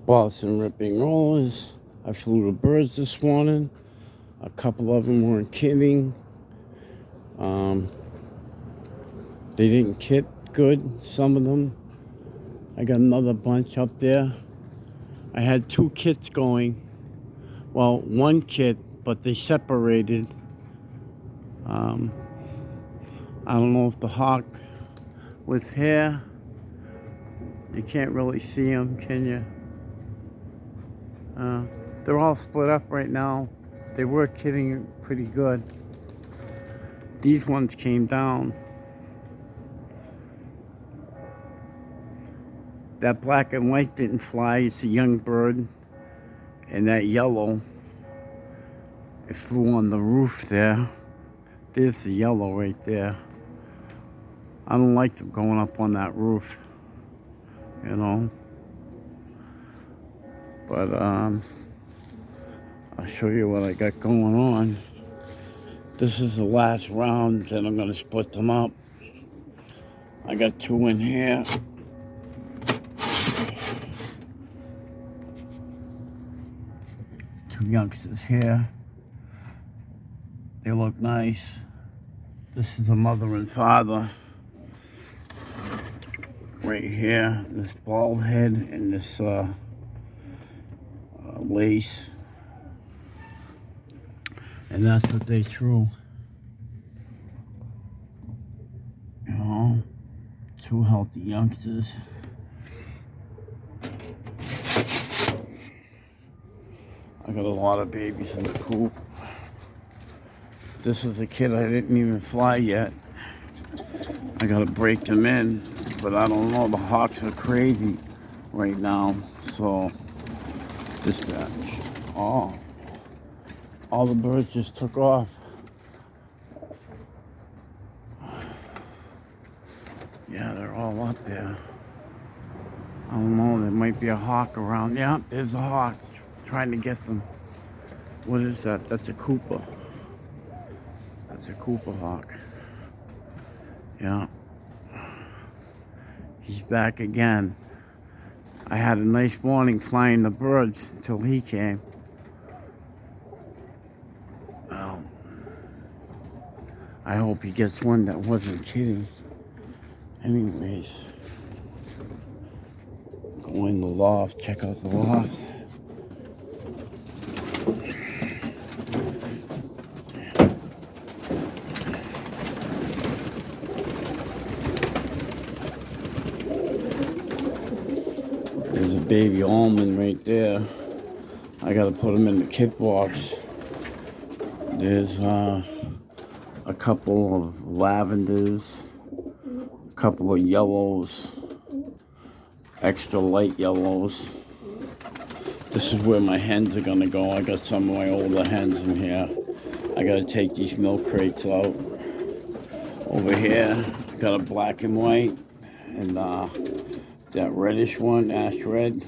Bought some ripping rollers. I flew the birds this morning. A couple of them weren't kidding. They didn't kit good, some of them. I got another bunch up there. I had 2 kits going. Well, 1 kit, but they separated. I don't know if the hawk was here. You can't really see them, can you? They're all split up right now. They were kitting pretty good. These ones came down. That black and white didn't fly. It's a young bird. And that yellow, it flew on the roof there. There's the yellow right there. I don't like them going up on that roof, you know. But I'll show you what I got going on. This is the last round, and I'm gonna split them up. I got 2 in here. Two youngsters here. They look nice. This is the mother and father. Right here, this bald head and this lace. And that's what they threw. You know, 2 healthy youngsters. I got a lot of babies in the coop. This is a kid I didn't even fly yet. I gotta break them in, but I don't know. The hawks are crazy right now. So, dispatch. Oh, all the birds just took off. Yeah, they're all up there. I don't know, there might be a hawk around. Yeah, there's a hawk trying to get them. What is that? That's a Cooper. That's a Cooper hawk. Yeah. He's back again. I had a nice morning flying the birds until he came. Well, I hope he gets one that wasn't kidding. Anyways, go in the loft, check out the loft. There's a baby almond right there. I gotta put him in the kit box. There's a couple of lavenders, a couple of yellows, extra light yellows. This is where my hens are gonna go. I got some of my older hens in here. I gotta take these milk crates out. Over here, I got a black and white and that reddish one, ash red.